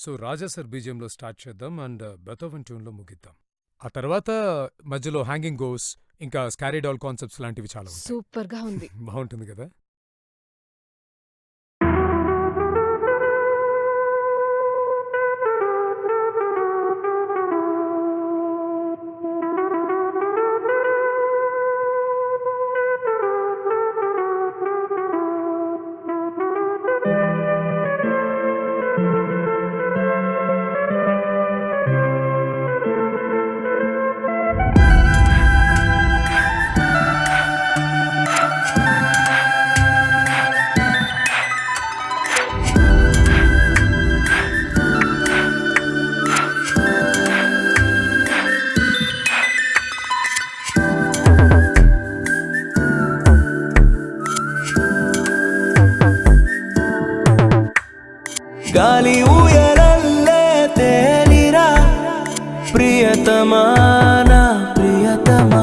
So రాజా sir బీజియంలో start చేద్దాం and Beethoven ట్యూన్లో ముగిద్దాం. ఆ తర్వాత మధ్యలో హ్యాంగింగ్ గోస్ ఇంకా స్కారీ డాల్ కాన్సెప్ట్స్ లాంటివి చాలా ఉంటాయి. సూపర్ గా ఉంది. బాగుంటుంది కదా. గాలి ఊయలల్లే తేలిరా ప్రియతమా నా ప్రియతమా,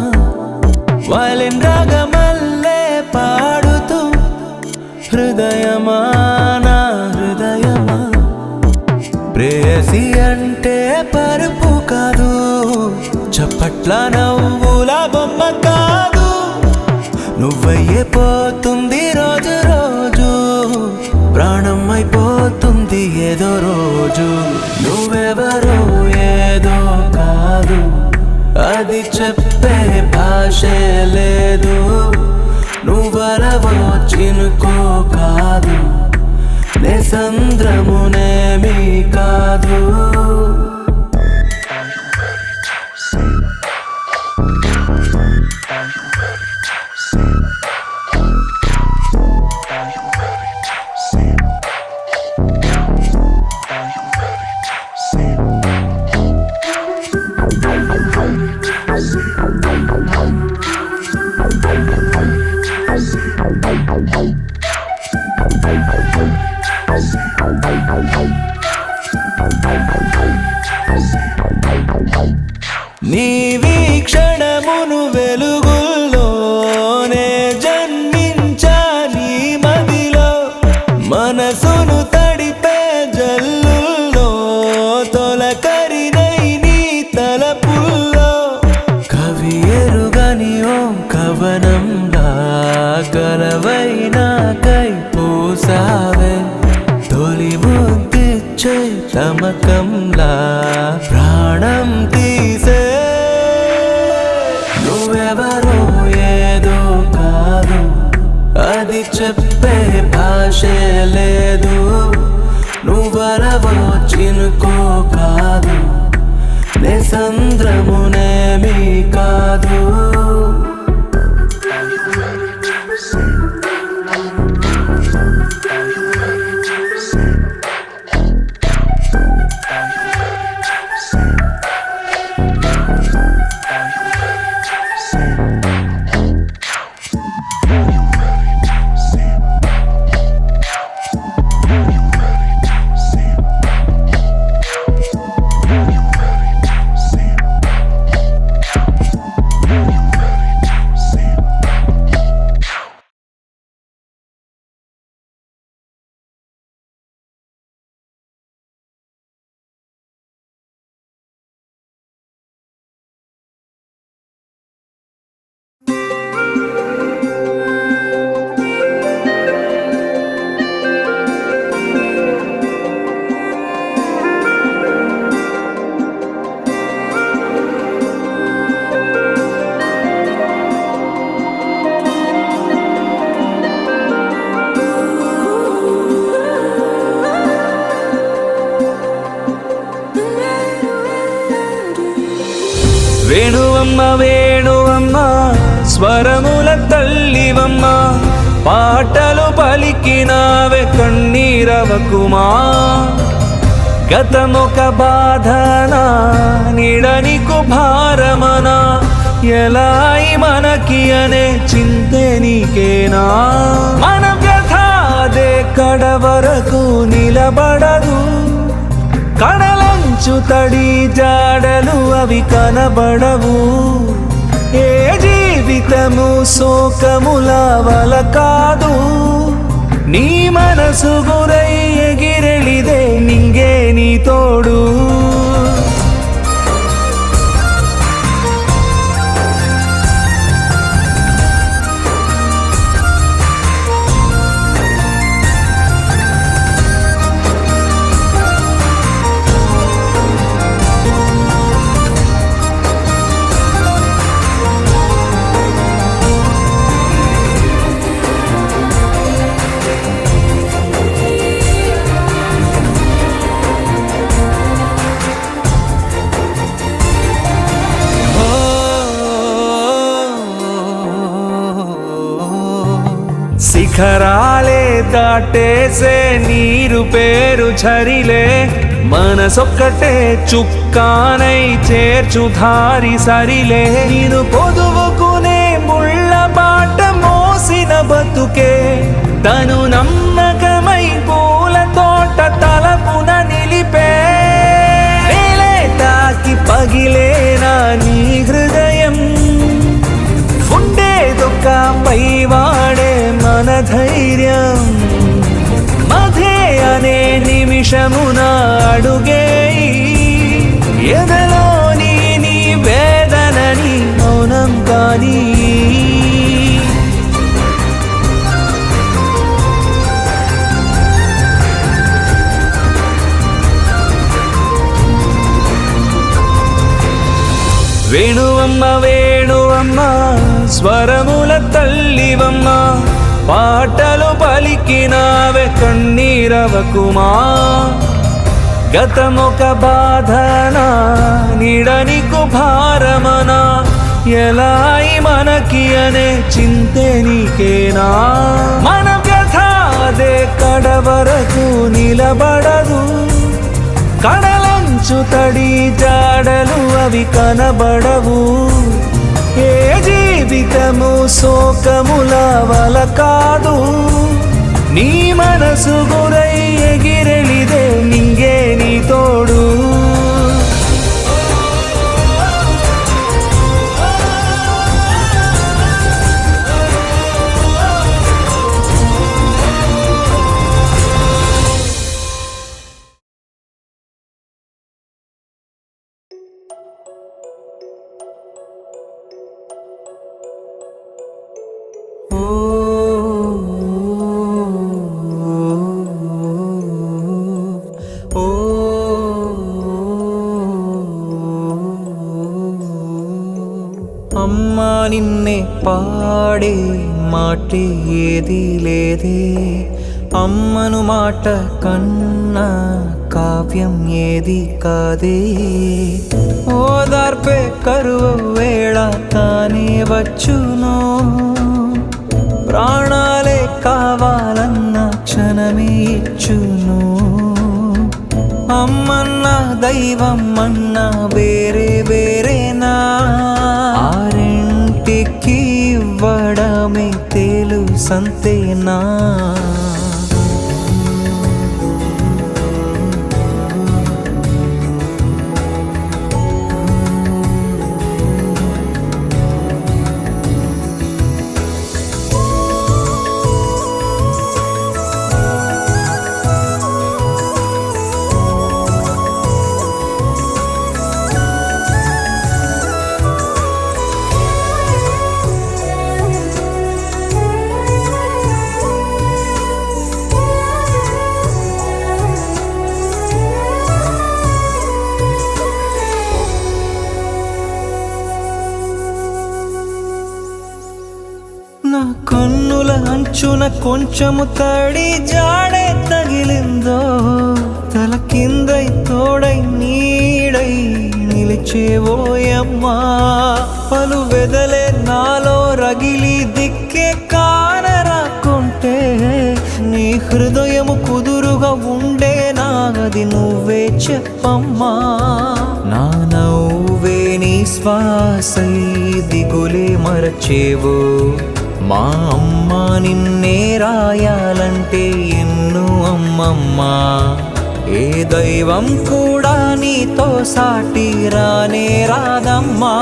వయలిన్ రాగమల్లే పాడుతూ హృదయమా నా హృదయమా. ప్రేయసి అంటే పరుపు కాదు, చప్పట్ల నవ్వుల బొమ్మ కాదు, నువ్వయ్యే పోతుంది రోజు రోజు, ప్రాణం అయిపోతుంది ఏదో రోజు. నువ్వెవరో ఏదో కాదు, అది చెప్పే భాషే లేదు, నువ్వరవో చినుకో కాదు, నే సంద్రమునేమీ కాదు. నీ వీక్షణమును వెలుగుల్లోనే జన్మించా నీ మదిలో, మనసును తడిపే జల్లుల్లో తొలకరినై నీ తలపుల్లో. కవి ఎరుగని ఓ కవనంలా కలవైనా కై పూసావే, తొలి ముద్దిచ్చే తమకంలా ప్రాణం తీసే. నువ్వెవరో ఏదో కాదు, అది చెప్పే భాషే లేదు, నువ్వరవో చినుకో కాదు, నే సంద్రమునేమీ కాదు. వేణువమ్మ వేణువమ్మ స్వరముల తల్లివమ్మ, పాటలు పలికినావే కన్నీరవకుమా. గతమొక బాధనా నిడనికు భారమనా, ఎలాయి మనకి అనే చింతే నీకేనా. మన వ్యథాదే కడవరకు నిలబడదు, కడలంచు తడి జాడలు అవి కనబడవు. ఏ జీవితము శోకముల వల కాదు, నీ మనసు గురై ఎగిరెళిదే నింగే నీతో శిఖరాలే దాటేసే నీరు పేరు ఝరిలే మనసొక్కటే చుక్కానై చేర్చు ధారి సరిలే నేను పొదువుకునే ముళ్ళ బాట మోసిన బతుకే తను నమ్మకమై పూల తోట తలపున నిలిపే తాకి పగిలేనా నీ హృదయం ఉండేదొక్క పైవాడే మన ధైర్యం మధే అనే నిమిషమున అడుగే ఎదలోని నీ వేదనని మౌనం కానీ వేణువమ్మ వేణువమ్మ స్వరముల తల్లివమ్మ పాటలు పలికినావే కన్నీరవకుమా గతమొక బాధనా నిడనికు భారమనా ఎలాయి మనకి అనే చింతే నీకేనా మన వ్యథ అదే కడవరకు నిలబడదు కడలంచు తడి జాడలు అవి కనబడవు ఏ జీవితము శోకముల వల కాదు నీ మనసు గురై ఎగిరెళిదే నింగే నీ తోడు అమ్మా నిన్నే పాడే మాటే ఏది లేదే అమ్మను మాట కన్నా కావ్యం ఏది కాదే ఓదార్పే కరువు వేళ తానే వచ్చునో ప్రాణాలే కావాలన్న క్షణమే ఇచ్చును అమ్మన్న దైవం అన్న వేరే వేరేనా ఆరింటికి ఇవ్వడమే తెలుసంతేనా నా కన్నుల అంచున కొంచెము తడి జాడే తగిలిందో తల కిందై తోడై నీడై నిలిచేవోయమ్మా పలు వెదలే నాలో రగిలి దిక్కే కానరాకుంటే నీ హృదయము కుదురుగా ఉండే నాది నువ్వే చెప్పమ్మా నా నవ్వే నీ శ్వాసై దిగులే మరచేవో మా అమ్మ నిన్నే రాయాలంటే ఎన్నో అమ్మమ్మా ఏ దైవం కూడా నీతో సాటి రానే రాదమ్మా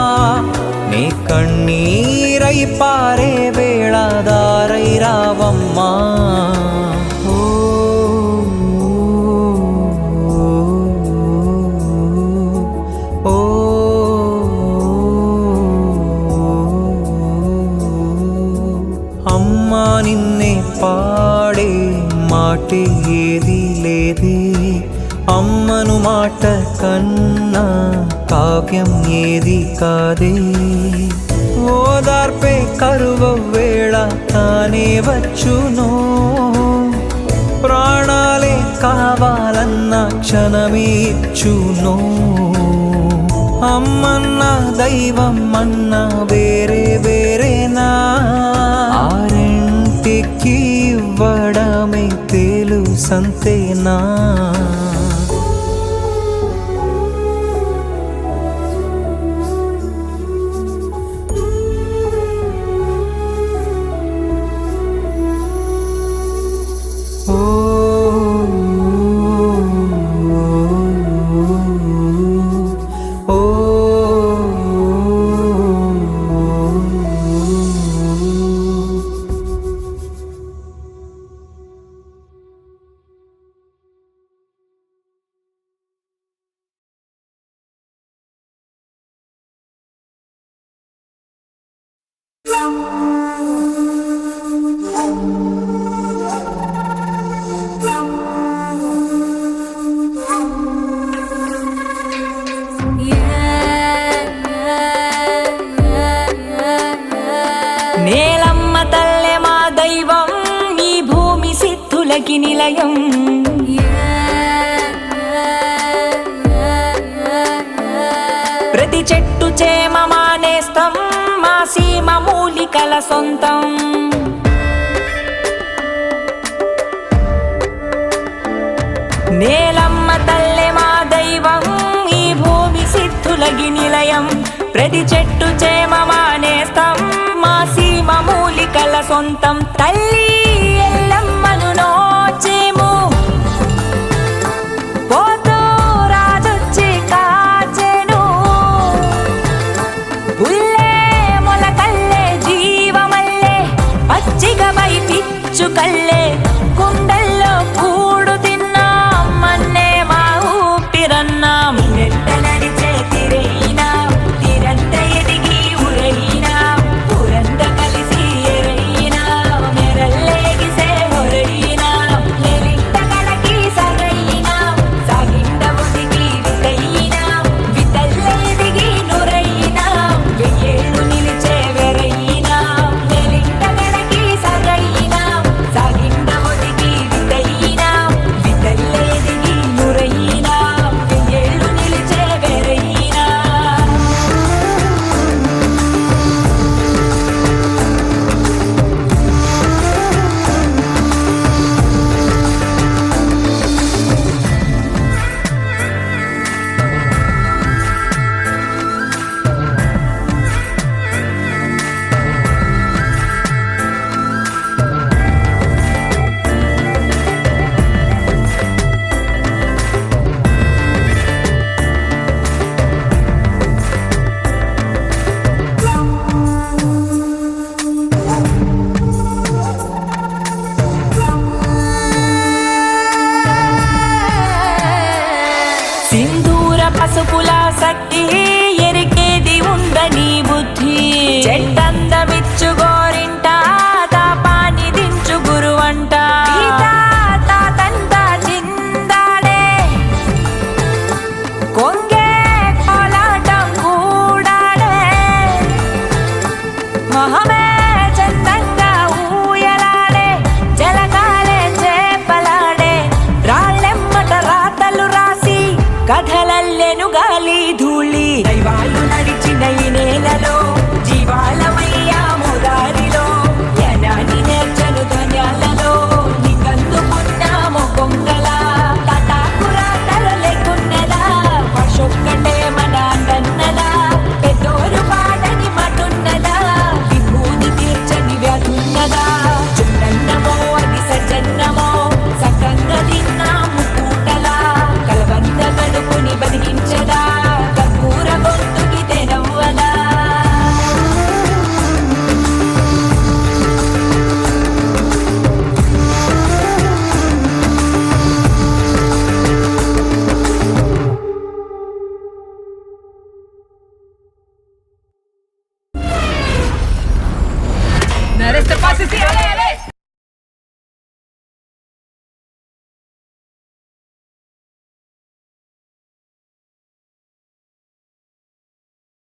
నీ కన్నీరై పారే వేళ దారై రావమ్మా అమ్మా నిన్నే పాడే మాటే ఏది లేదే అమ్మను మాట కన్నా కావ్యం ఏది కాదే ఓదార్పే కరువు వేళ తానే వచ్చునో ప్రాణాలే కావాలన్న క్షణమే ఇచ్చునో అమ్మన్న దైవం అన్న వేరే వేరేనా ఆరింటికి బ్రతకడమే తేలుసంతేనా నేలమ్మ తల్లె మా దైవం ఈ భూమి సిద్ధులకి నిలయం ప్రతి చెట్టు చేమ మానేస్తం మా సీమ మూలికల సొంతం నేలమ్మ తల్లె మా దైవం ఈ భూమి సిద్ధులకి నిలయం ప్రతి చెట్టు చేమ మానేస్తం మా సీమ మూలికల సొంతం తల్లి ఎల్లమ్మను నోచేము పోతూ రాజొచ్చి కాచెను పుల్లే మొలకల్లే జీవమల్లే పచ్చిగమై పిచ్చుకల్లే కుండల్లో కూడు తిన్నాం మన్నే మా ఊపిరన్నాం నెట్ట నడిచే తిరైనా తిరంత ఎదిగి ఉరైనా పురంత కలిసి ఎరైనా మెరల్లేగిసే హొరైనా నెలింట కలకి సరైనా సాగిండ ఒదిగి వితైనా వితల్లే ఎదిగి నురైనా వెయ్యేళ్ళు నిలిచే వెరైనా నెలింట కలకి సరైనా సాగిండ ఒదిగి వితైనా వితల్లే ఎదిగి నురైనా వెయ్యేళ్ళు నిలిచే వెరైనా సింధూర పసుపుల సక్కి ఎరికేది ఉందని బుద్ధి చెట్టందమిచ్చు గోరింట తాపాని దించు గురువంట తాతంత చిందాడే కొంగే కోలాటం కూడాడే మహమే చందంగా ఊయలాడే జలకాలే చేపలాడే రాళ్ళెమ్మట రాతలు రాసి కథలల్లెను గాలి ధూళి దైవాలు నడిచిన ఈ నేలలో జీవాలమయ్యాము దారిలో జ్ఞానాన్ని నేర్చను ధన్యాలలో నీకందుకున్నాము కొంగల తాతాకురాతలు లేకున్నదా వర్షొక్కటే మన అన్నదా పెద్దోరు పాడని మటున్నదా విభూతి తీర్చని వ్యాధున్నదా చున్నన్నమో అది సజ్జన్నమో సకంగా తిన్నాము పూటలా కలబంద కడుపుని బతికించదా కర్పూర గొంతుకి తెనవ్వదా Nada, este pase, sí, ale, ale.